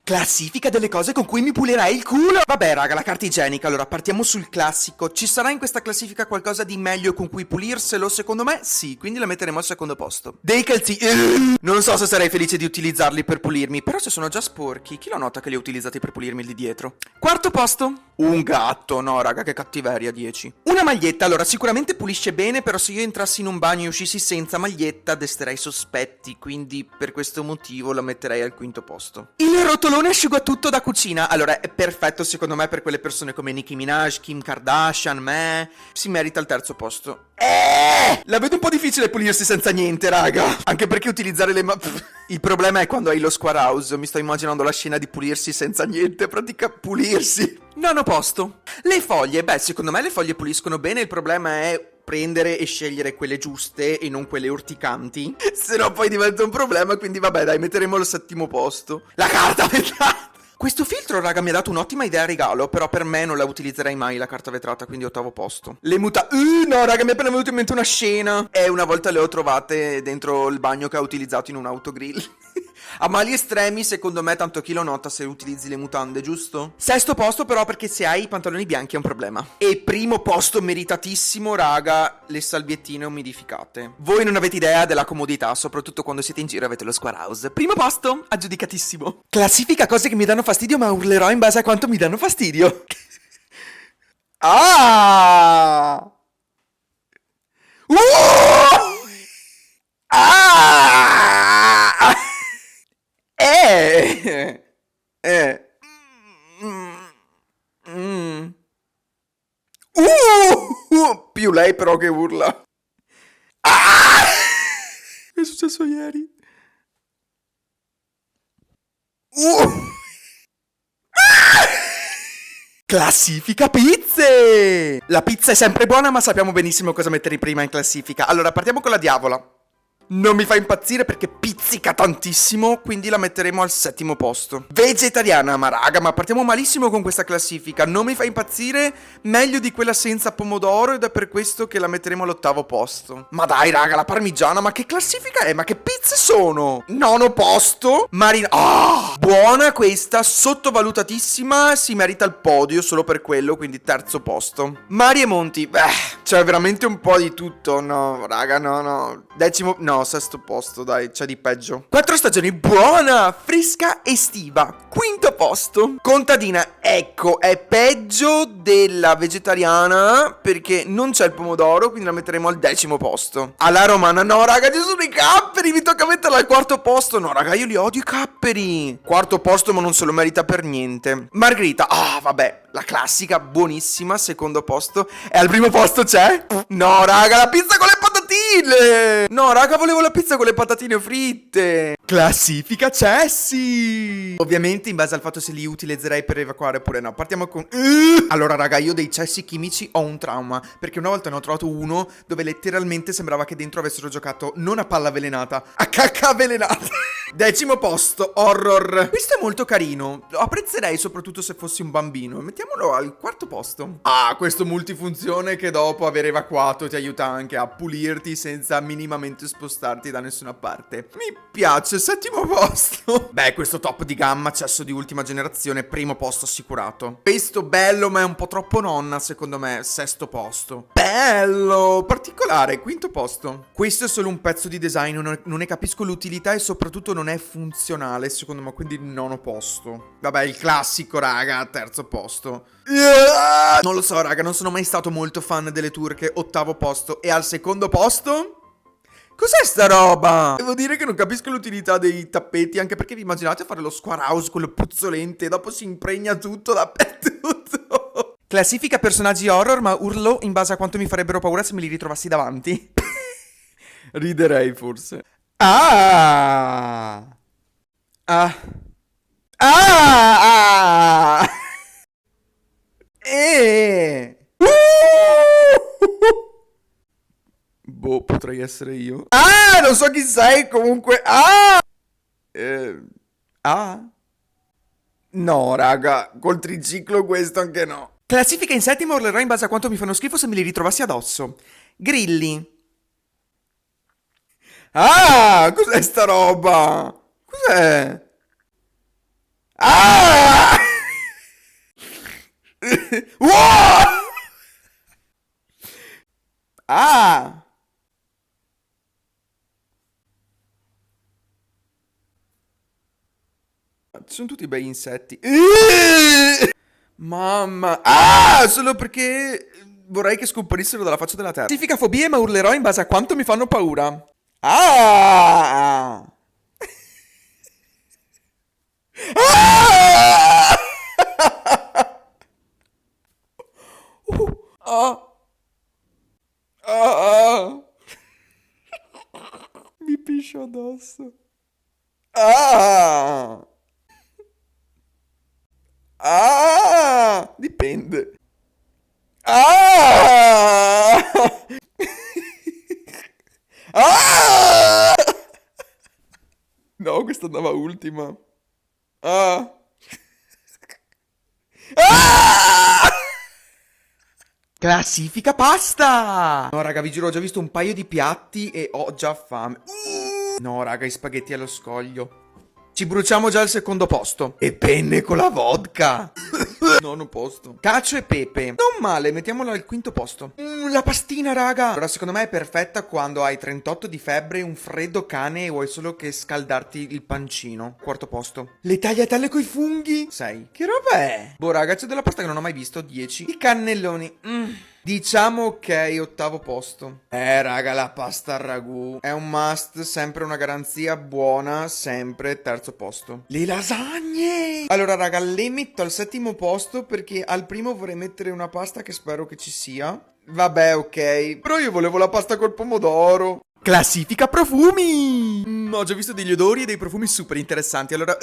Classifica delle cose con cui mi pulirai il culo. Vabbè raga, la carta igienica. Allora partiamo sul classico. Ci sarà in questa classifica qualcosa di meglio con cui pulirselo? Secondo me sì, quindi la metteremo al secondo posto. Dei calzini. Non so se sarei felice di utilizzarli per pulirmi, però se sono già sporchi, chi lo nota che li ho utilizzati per pulirmi lì dietro? Quarto posto. Un gatto. No raga, che cattiveria, 10. Una maglietta. Allora sicuramente pulisce bene, però se io entrassi in un bagno e uscissi senza maglietta desterei sospetti, quindi per questo motivo la metterei al quinto posto. Il rotolone asciugatutto da cucina. Allora è perfetto secondo me per quelle persone come Nicki Minaj, Kim Kardashian, me. Si merita il terzo posto. La vedo un po' difficile pulirsi senza niente raga. Anche perché utilizzare le il problema è quando hai lo square house. Mi sto immaginando la scena di pulirsi senza niente. Pratica pulirsi. Nono posto. Le foglie. Beh, secondo me le foglie puliscono bene. Il problema è prendere e scegliere quelle giuste e non quelle urticanti. Se no poi diventa un problema. Quindi vabbè dai, metteremo al settimo posto la carta vetrata. Questo filtro raga mi ha dato un'ottima idea a regalo, però per me non la utilizzerei mai la carta vetrata, quindi ottavo posto. Le no raga, mi è appena venuto in mente una scena. E una volta le ho trovate dentro il bagno che ho utilizzato in un autogrill. A mali estremi, secondo me, tanto chi lo nota se utilizzi le mutande, giusto? Sesto posto però perché se hai i pantaloni bianchi è un problema. E primo posto meritatissimo, raga, le salviettine umidificate. Voi non avete idea della comodità, soprattutto quando siete in giro e avete lo square house. Primo posto, aggiudicatissimo. Classifica cose che mi danno fastidio, ma urlerò in base a quanto mi danno fastidio. Ah! Ah! Più lei però che urla. Ah! Che è successo ieri? Classifica pizze! La pizza è sempre buona, ma sappiamo benissimo cosa mettere prima in classifica. Allora, partiamo con la diavola. Non mi fa impazzire perché pizzica tantissimo, quindi la metteremo al settimo posto. Vegetariana, ma raga, ma partiamo malissimo con questa classifica. Non mi fa impazzire, meglio di quella senza pomodoro ed è per questo che la metteremo all'ottavo posto. Ma dai raga, la parmigiana, ma che classifica è? Ma che pizze sono? Nono posto, buona questa, sottovalutatissima, si merita il podio solo per quello, quindi terzo posto. Mari e Monti, c'è veramente un po' di tutto, no raga, no. Decimo, no, sesto posto, dai, c'è di peggio. 4 stagioni, buona, fresca, estiva. Quinto posto. Contadina, ecco, è peggio della vegetariana perché non c'è il pomodoro, quindi la metteremo al decimo posto. Alla romana, no raga, ci sono i capperi, mi tocca metterla al quarto posto. No raga, io li odio i capperi. Quarto posto, ma non se lo merita per niente. Margherita, vabbè, la classica, buonissima, secondo posto. E al primo posto c'è? No raga, la pizza con le patatine. No raga, volevo la pizza con le patatine fritte. Classifica cessi. Ovviamente in base al fatto se li utilizzerei per evacuare oppure no. Partiamo con allora raga, io dei cessi chimici ho un trauma, perché una volta ne ho trovato uno dove letteralmente sembrava che dentro avessero giocato non a palla avvelenata, a cacca avvelenata. Decimo posto, horror. Questo è molto carino, lo apprezzerei soprattutto se fossi un bambino. Mettiamolo al quarto posto. Questo multifunzione che dopo aver evacuato ti aiuta anche a pulirti senza minimamente spostarti da nessuna parte. Mi piace, settimo posto. Beh, questo top di gamma, accesso di ultima generazione, primo posto assicurato. Questo bello ma è un po' troppo nonna secondo me, sesto posto. Bello, particolare, quinto posto. Questo è solo un pezzo di design, non ne capisco l'utilità e soprattutto non è funzionale secondo me, quindi nono posto. Vabbè, il classico raga, terzo posto. Non lo so raga, non sono mai stato molto fan delle turche, ottavo posto. E al secondo posto? Cos'è sta roba? Devo dire che non capisco l'utilità dei tappeti, anche perché vi immaginate fare lo square house, quello puzzolente, e dopo si impregna tutto dappertutto. Classifica personaggi horror, ma urlo in base a quanto mi farebbero paura se me li ritrovassi davanti. Riderei forse. Boh, potrei essere io. Non so chi sei, comunque. No, raga, col triciclo questo anche no. Classifica in settimo, urlerò in base a quanto mi fanno schifo se me li ritrovassi addosso. Grilli. Cos'è sta roba? Cos'è? Ah! Wow! Ah! Ci sono tutti bei insetti. Mamma. Ah! Solo perché vorrei che scomparissero dalla faccia della terra. Significa fobie, ma urlerò in base a quanto mi fanno paura. Ah! Ah! Ah! Ah! Mi piscio addosso. Ah! Ah! Dipende. Ah! Ah! No, questa andava ultima. Ah! Ah! Classifica pasta! No, raga, vi giuro, ho già visto un paio di piatti e ho già fame. No, raga, i spaghetti allo scoglio. Ci bruciamo già al secondo posto. E penne con la vodka. Nono posto. Cacio e pepe. Non male, mettiamola al quinto posto. La pastina, raga. Allora, secondo me è perfetta quando hai 38 di febbre, un freddo cane e vuoi solo che scaldarti il pancino. Quarto posto. Le tagliatelle coi funghi. 6. Che roba è? Boh, raga, c'è della pasta che non ho mai visto. 10. I cannelloni. Diciamo ok, ottavo posto. Raga, la pasta al ragù è un must, sempre una garanzia buona, sempre terzo posto. Le lasagne! Allora, raga, le metto al settimo posto perché al primo vorrei mettere una pasta che spero che ci sia. Vabbè, ok. Però io volevo la pasta col pomodoro. Classifica profumi! Ho già visto degli odori e dei profumi super interessanti. Allora,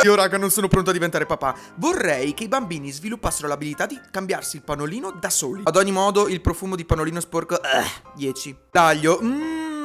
io raga non sono pronto a diventare papà. Vorrei che i bambini sviluppassero l'abilità di cambiarsi il panolino da soli. Ad ogni modo, il profumo di panolino sporco 10. Taglio.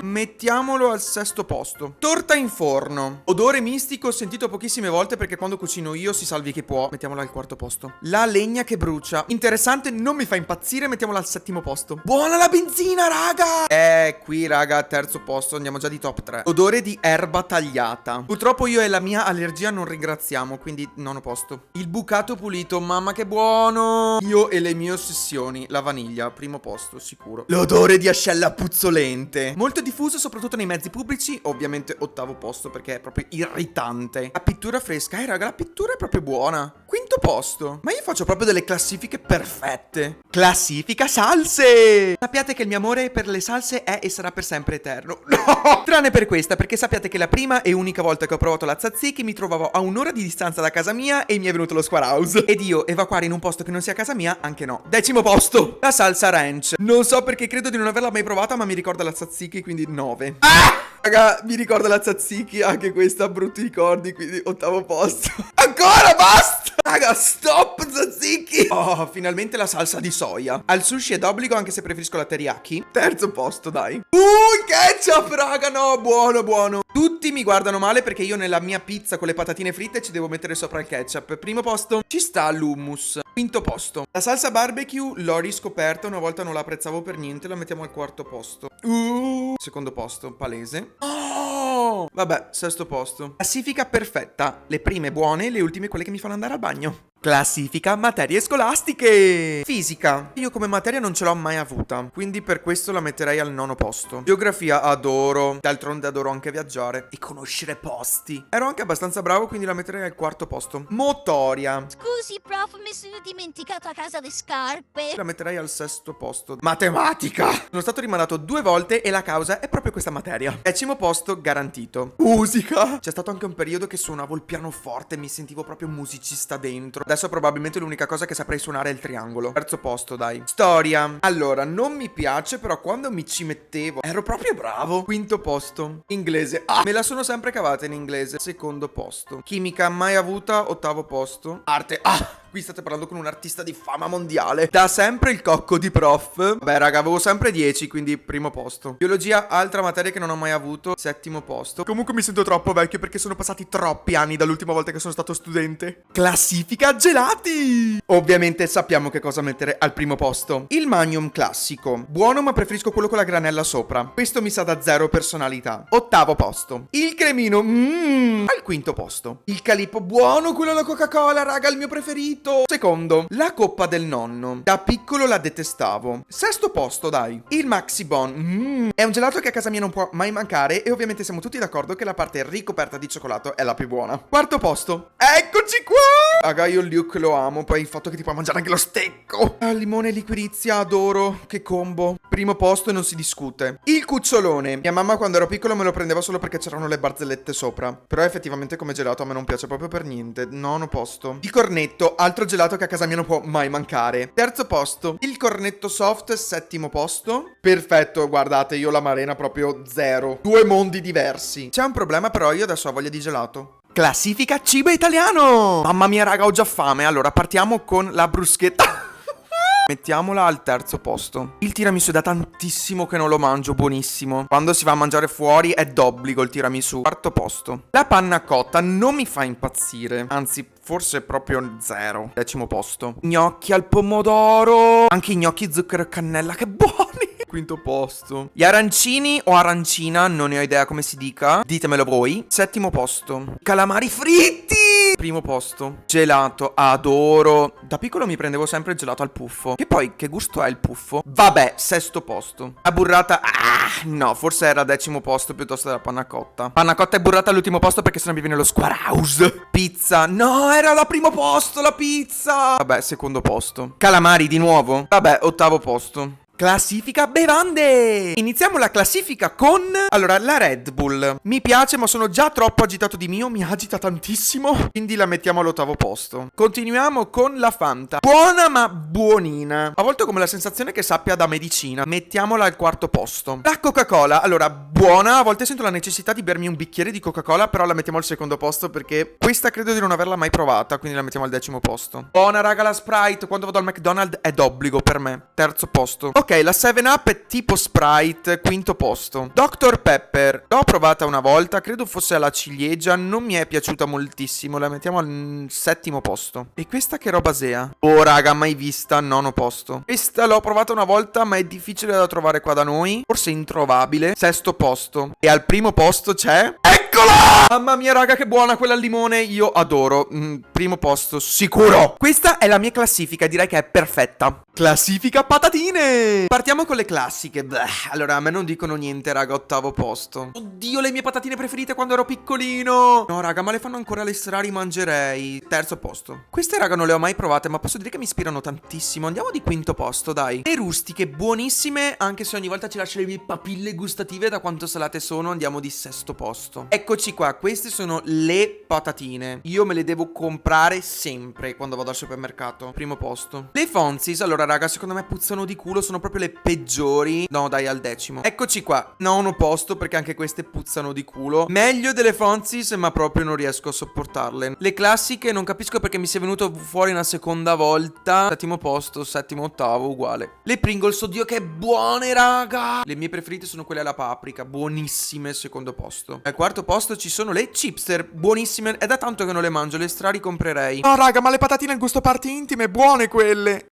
Mettiamolo al sesto posto. Torta in forno. Odore mistico sentito pochissime volte perché quando cucino io si salvi chi può. Mettiamola al quarto posto. La legna che brucia. Interessante, non mi fa impazzire, mettiamola al settimo posto. Buona la benzina, raga! Qui, raga, terzo posto, andiamo già di top 3. Odore di erba tagliata. Purtroppo io e la mia allergia non ringraziamo, quindi nono posto. Il bucato pulito, mamma che buono! Io e le mie ossessioni. La vaniglia, primo posto, sicuro. L'odore di ascella puzzolente. Molto diffuso soprattutto nei mezzi pubblici, ovviamente ottavo posto perché è proprio irritante. La pittura fresca, raga, la pittura è proprio buona. Quinto posto. Ma io faccio proprio delle classifiche perfette. Classifica salse! Sappiate che il mio amore per le salse è e sarà per sempre eterno. No! Tranne per questa, perché sappiate che la prima e unica volta che ho provato la tzatziki mi trovavo a un'ora di distanza da casa mia e mi è venuto lo square house. Ed io evacuare in un posto che non sia casa mia, anche no. Decimo posto. La salsa ranch. Non so perché credo di non averla mai provata, ma mi ricorda la tzatziki, quindi 9. Raga, mi ricorda la tzatziki, anche questa brutti ricordi, quindi ottavo posto. Ancora, basta! Raga, stop tzatziki! Oh, finalmente la salsa di soia. Al sushi è d'obbligo anche se preferisco la teriyaki. Terzo posto, dai. Il ketchup, raga, no, buono, buono. Tutti mi guardano male perché io nella mia pizza con le patatine fritte ci devo mettere sopra il ketchup. Primo posto, ci sta l'hummus. Quinto posto. La salsa barbecue l'ho riscoperta, una volta non la apprezzavo per niente, la mettiamo al quarto posto. Secondo posto, palese. Oh! Vabbè, sesto posto. Classifica perfetta. Le prime buone, le ultime quelle che mi fanno andare al bagno. Classifica materie scolastiche. Fisica. Io come materia non ce l'ho mai avuta, quindi per questo la metterei al nono posto. Geografia adoro. D'altronde adoro anche viaggiare e conoscere posti. Ero anche abbastanza bravo, quindi la metterei al quarto posto. Motoria. Scusi, prof, mi sono dimenticato a casa le scarpe. La metterei al sesto posto. Matematica. Sono stato rimandato 2 volte e la causa è proprio questa materia. Decimo posto garantito. Musica. C'è stato anche un periodo che suonavo il pianoforte e mi sentivo proprio un musicista dentro. Adesso probabilmente l'unica cosa che saprei suonare è il triangolo. Terzo posto, dai. Storia. Allora, non mi piace, però quando mi ci mettevo ero proprio bravo. Quinto posto. Inglese. Me la sono sempre cavata in inglese. Secondo posto. Chimica mai avuta. Ottavo posto. Arte. Qui state parlando con un artista di fama mondiale. Da sempre il cocco di prof. Beh, raga, avevo sempre 10, quindi primo posto. Biologia, altra materia che non ho mai avuto, settimo posto. Comunque mi sento troppo vecchio perché sono passati troppi anni dall'ultima volta che sono stato studente. Classifica gelati! Ovviamente sappiamo che cosa mettere al primo posto. Il Magnum classico. Buono, ma preferisco quello con la granella sopra. Questo mi sa da zero personalità. Ottavo posto. Il cremino, al quinto posto. Il Calippo, buono, quello alla Coca-Cola, raga, il mio preferito. Secondo, la coppa del nonno. Da piccolo la detestavo. Sesto posto, dai. Il Maxibon. È un gelato che a casa mia non può mai mancare e ovviamente siamo tutti d'accordo che la parte ricoperta di cioccolato è la più buona. Quarto posto. Eccoci qua! Raga, io il Luke lo amo, poi il fatto che ti puoi mangiare anche lo stecco. Ah, limone e liquirizia, adoro. Che combo. Primo posto e non si discute. Il cucciolone. Mia mamma quando ero piccolo me lo prendeva solo perché c'erano le barzellette sopra. Però effettivamente come gelato a me non piace proprio per niente. Nono posto. Il cornetto, altro gelato che a casa mia non può mai mancare. Terzo posto. Il cornetto soft, settimo posto. Perfetto, guardate, io la marena proprio zero. Due mondi diversi. C'è un problema però, io adesso ho voglia di gelato. Classifica cibo italiano. Mamma mia raga, ho già fame. Allora partiamo con la bruschetta. Mettiamola al terzo posto. Il tiramisù è da tantissimo che non lo mangio, buonissimo. Quando si va a mangiare fuori è d'obbligo il tiramisù. Quarto posto. La panna cotta non mi fa impazzire, anzi forse proprio zero. Decimo posto. Gnocchi al pomodoro. Anche i gnocchi zucchero e cannella, che buoni. Quinto posto. Gli arancini o arancina, non ne ho idea come si dica. Ditemelo voi. Settimo posto. Calamari fritti. Primo posto. Gelato, adoro. Da piccolo mi prendevo sempre il gelato al puffo. E poi, che gusto è il puffo? Vabbè, sesto posto. La burrata, no, forse era decimo posto piuttosto della panna cotta. Panna cotta e burrata all'ultimo posto perché sennò mi viene lo squaraus. Pizza, no, era al primo posto la pizza. Vabbè, secondo posto. Calamari di nuovo. Vabbè, ottavo posto. Classifica bevande! Iniziamo la classifica con... Allora, la Red Bull. Mi piace, ma sono già troppo agitato di mio, mi agita tantissimo, quindi la mettiamo all'ottavo posto. Continuiamo con la Fanta. Buona ma buonina. A volte ho come la sensazione che sappia da medicina. Mettiamola al quarto posto. La Coca-Cola. Allora, buona, a volte sento la necessità di bermi un bicchiere di Coca-Cola, però la mettiamo al secondo posto perché questa credo di non averla mai provata, quindi la mettiamo al decimo posto. Buona, raga, la Sprite. Quando vado al McDonald's è d'obbligo per me. Terzo posto. Ok, la 7-Up è tipo Sprite, quinto posto. Dr. Pepper, l'ho provata una volta, credo fosse alla ciliegia, non mi è piaciuta moltissimo, la mettiamo al settimo posto. E questa che roba sea? Oh raga, mai vista, nono posto. Questa l'ho provata una volta, ma è difficile da trovare qua da noi, forse introvabile. Sesto posto. E al primo posto c'è... Eccola! Mamma mia raga, che buona quella al limone, io adoro. Primo posto, sicuro. Questa è la mia classifica, direi che è perfetta. Classifica patatine. Partiamo con le classiche. Allora, a me non dicono niente, raga, ottavo posto. Oddio, le mie patatine preferite quando ero piccolino. No, raga, ma le fanno ancora le strari, mangerei. Terzo posto. Queste, raga, non le ho mai provate, ma posso dire che mi ispirano tantissimo. Andiamo di quinto posto, dai. Le rustiche, buonissime, anche se ogni volta ci lascio le mie papille gustative da quanto salate sono. Andiamo di sesto posto. Eccoci qua, queste sono le patatine. Io me le devo comprare sempre quando vado al supermercato. Primo posto. Le Fonzis, allora raga, secondo me puzzano di culo, sono proprio le peggiori. No, dai, al decimo. Eccoci qua, nono posto perché anche queste puzzano di culo. Meglio delle Fonzis, ma proprio non riesco a sopportarle. Le classiche non capisco perché mi sia venuto fuori una seconda volta. Settimo posto, settimo, ottavo, uguale. Le Pringles, oddio che buone, raga. Le mie preferite sono quelle alla paprika, buonissime, secondo posto. Al quarto posto ci sono le Chipster, buonissime. È da tanto che non le mangio, le straricomprerei. No, raga, ma le patatine al gusto parti intime, buone quelle.